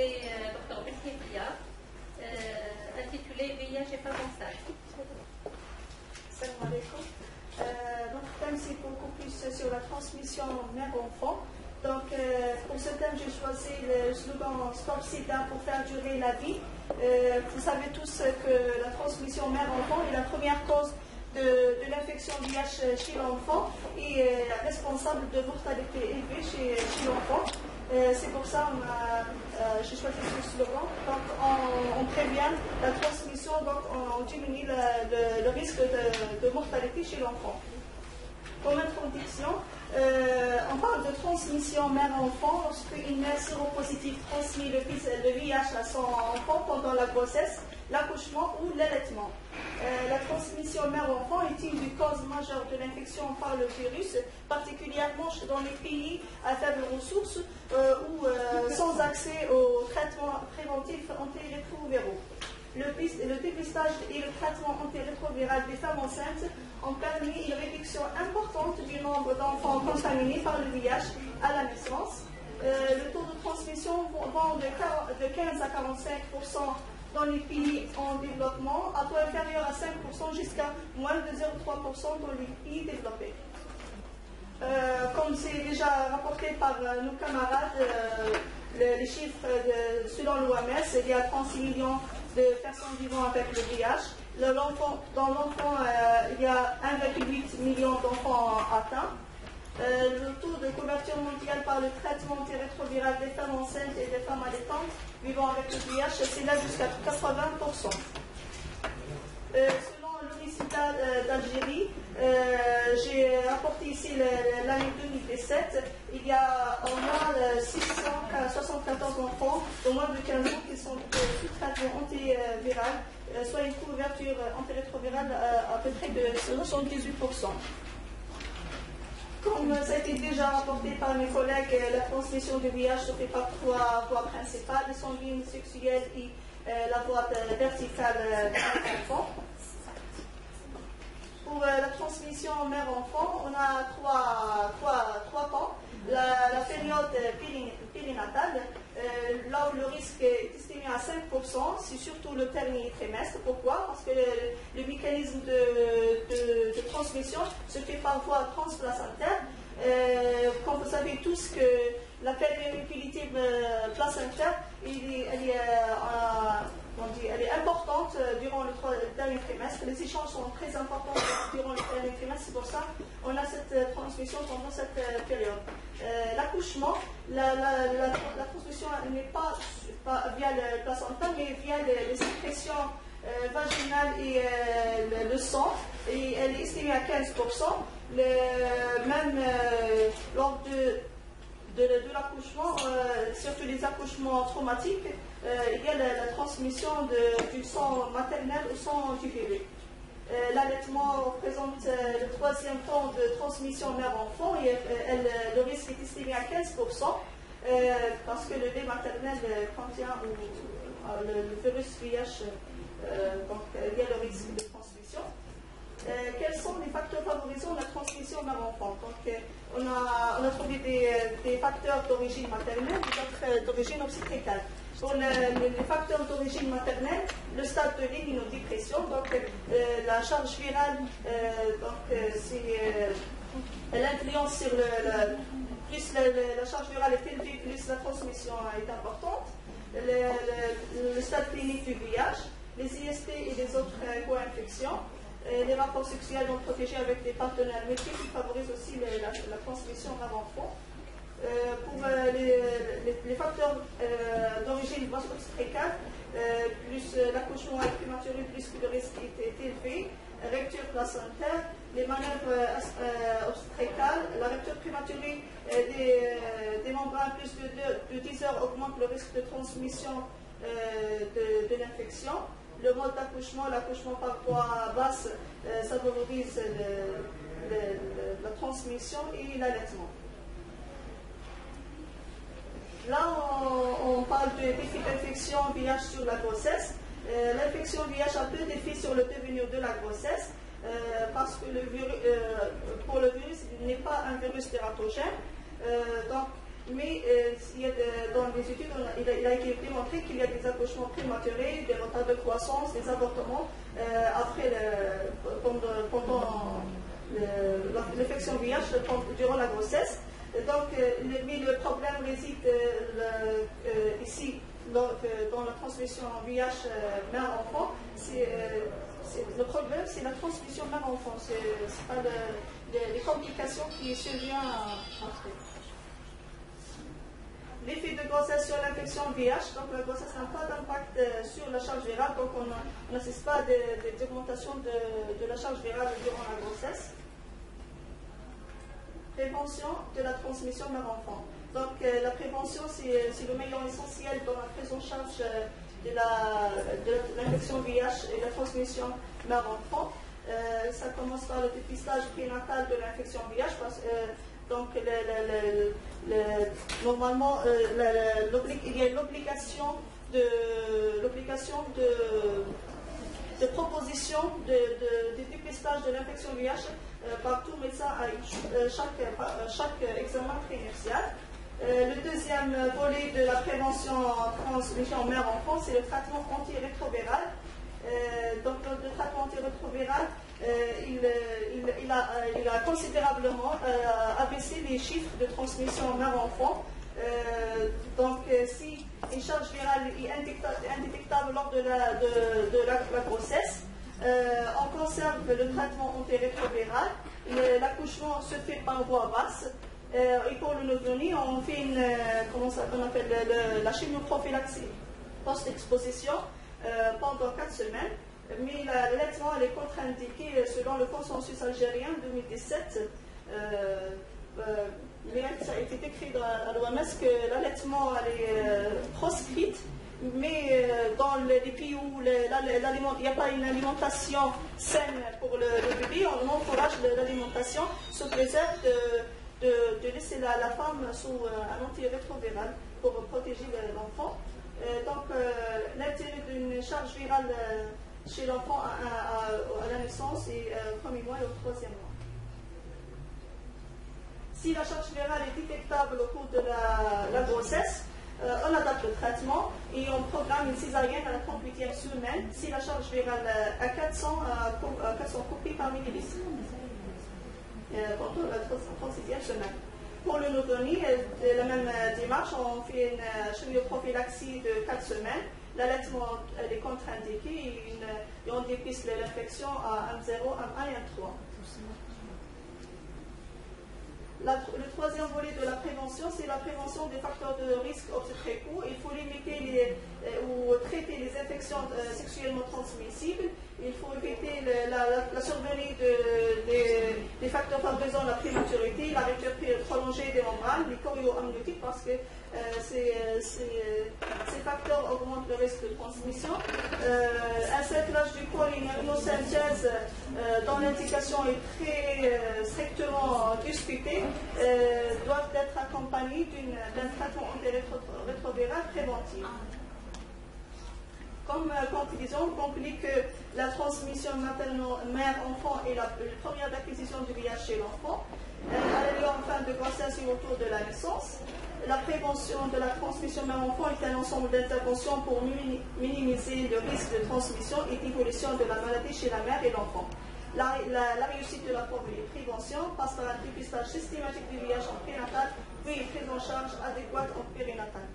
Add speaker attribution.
Speaker 1: c'est Dr Bessie Priya, intitulé VIH et femmes enceintes.
Speaker 2: Salam alaikum. Notre thème, c'est beaucoup plus sur la transmission mère-enfant. Donc, pour ce thème, j'ai choisi le slogan Stop Sida pour faire durer la vie. Vous savez tous que la transmission mère-enfant est la première cause de l'infection VIH chez l'enfant et est responsable de mortalité élevée chez l'enfant. C'est pour ça que j'ai choisi ce slogan. Donc, on prévient la transmission, donc on diminue le risque de mortalité chez l'enfant. Comme introduction, on parle de transmission mère-enfant lorsqu'une mère séropositive transmet le VIH à son enfant pendant la grossesse, l'accouchement ou l'allaitement. La transmission mère-enfant est une des causes majeures de l'infection par le virus, particulièrement dans les pays à faibles ressources ou sans accès aux traitements préventifs antirétroviraux. Le dépistage et le traitement antirétroviral des femmes enceintes ont permis une réduction importante du nombre d'enfants contaminés par le VIH à la naissance. Le taux de transmission va de 15 à 45% dans les pays en développement, à taux inférieur à 5% jusqu'à moins de 0,3% dans les pays développés. Comme c'est déjà rapporté par nos camarades, les chiffres selon l'OMS, il y a 36 millions de personnes vivant avec le VIH. Dans l'enfant, il y a 1,8 million d'enfants atteints. Le taux de couverture mondiale par le traitement antirétroviral des femmes enceintes et des femmes allaitantes vivant avec le VIH s'élève jusqu'à 80%. Selon l'Université d'Algérie, j'ai apporté ici l'année 2017, il y a au moins 674 enfants de moins de 15 ans qui sont sous traitement antiviral, soit une couverture antirétrovirale à peu près de 78%. Comme ça a été déjà rapporté par mes collègues, la transmission du VIH se fait par trois voies principales, les sanguines, sexuelles et la voie verticale de l'enfant. Pour la transmission mère-enfant, on a trois temps. La période périnatale, là où le risque est estimé à 5%, c'est surtout le dernier trimestre. Pourquoi? Parce que le mécanisme de transmission se fait par voie transplacentaire. Comme vous savez tous que la perméabilité placentaire, elle est importante durant le dernier trimestre. Les échanges sont très importants durant le dernier trimestre, c'est pour ça qu'on a cette transmission pendant cette période. L'accouchement, la transmission n'est pas via le placenta, mais via les sécrétions vaginales et le sang, et elle est estimée à 15%. Même lors de l'accouchement, surtout les accouchements traumatiques, il y a la transmission du sang maternel au sang du bébé. L'allaitement représente le troisième temps de transmission mère-enfant et le risque est estimé à 15%, parce que le lait maternel contient le virus VIH, donc il y a le risque de transmission. Quels sont les facteurs favorisant la transmission mère-enfant? Donc, on a trouvé des facteurs d'origine maternelle, des autres d'origine obstétricale. Pour les facteurs d'origine maternelle, le stade de l'immunodépression, donc la charge virale, elle influence sur plus la charge virale est élevée, plus la transmission est importante. Le stade clinique du VIH, les IST et les autres co-infections. Les rapports sexuels non protégés avec des partenaires multiples favorisent aussi la transmission mère-enfant. Pour les facteurs d'origine obstétricale, plus l'accouchement est prématuré, plus que le risque est élevé. Rupture placentaire, les manœuvres obstétricales, la rupture prématurée des membranes plus de 10 heures augmente le risque de transmission de l'infection. Le mode d'accouchement, l'accouchement par voie basse, ça favorise la transmission et l'allaitement. Là, on parle de défi d'infection VIH sur la grossesse. L'infection VIH a peu d'effets sur le devenir de la grossesse, parce que pour le virus, il n'est pas un virus tératogène. Donc, mais dans les études, il a été démontré qu'il y a des accouchements prématurés, des retards de croissance, des avortements pendant l'infection VIH durant la grossesse. Donc, mais le problème réside ici dans la transmission VIH mère-enfant. Le problème, c'est la transmission mère-enfant. Ce n'est pas les complications qui surviennent après. L'effet de grossesse sur l'infection VIH, donc la grossesse n'a pas d'impact sur la charge virale, donc on n'assiste pas d'augmentation de la charge virale durant la grossesse. Prévention de la transmission mère-enfant. Donc la prévention, c'est le maillon essentiel dans la prise en charge de l'infection VIH et de la transmission mère-enfant. Ça commence par le dépistage prénatal de l'infection VIH. Donc normalement, il y a l'obligation de proposition de dépistage de l'infection VIH par tout médecin à chaque examen prénuptial. Le deuxième volet de la prévention transmission mère-enfant, c'est le traitement antirétroviral. Donc le traitement antirétroviral, il a considérablement abaissé les chiffres de transmission mère-enfant. Donc si une charge virale est indétectable lors de la grossesse, on conserve le traitement antirétroviral. L'accouchement se fait par voie basse. Et pour le nouveau-né, on fait la chimioprophylaxie post-exposition pendant 4 semaines. Mais l'allaitement est contre-indiqué selon le consensus algérien 2017. Ça a été écrit à l'OMS que l'allaitement est proscrite, mais dans les pays où il n'y a pas une alimentation saine pour le bébé, on encourage l'alimentation sous réserve de laisser la femme sous un antirétroviral pour protéger l'enfant. Donc, l'intérêt d'une charge virale chez l'enfant à la naissance est au premier mois et au 3e mois. Si la charge virale est détectable au cours de la grossesse, on adapte le traitement et on programme une césarienne à la 38e semaine si la charge virale à 400 copies par millilitre. Pendant la 36e semaine. Pour le nouveau-né, la même démarche, on fait une chimioprophylaxie de 4 semaines. L'allaitement est contre-indiqué et on dépiste l'infection à M0, M1 et M3. Le troisième volet de la prévention, c'est la prévention des facteurs de risque obstétricaux. Il faut limiter ou traiter les infections sexuellement transmissibles. Il faut éviter la survenue des facteurs favorisant la prématurité, la rupture prolongée des membranes, les chorioamniotiques, parce que ces facteurs augmentent le risque de transmission. Un cerclage du corps et une immunosynthèse dont l'indication est très strictement discutée doivent être accompagnés d'un traitement antirétroviral préventif. Comme conclusion, on conclut que la transmission mère-enfant est la première d'acquisition du VIH chez l'enfant. Elle a lieu en fin de grossesse et autour de la naissance. La prévention de la transmission mère-enfant est un ensemble d'interventions pour minimiser le risque de transmission et d'évolution de la maladie chez la mère et l'enfant. La réussite de la prévention passe par un dépistage systématique du VIH en prénatal, puis une prise en charge adéquate en périnatal.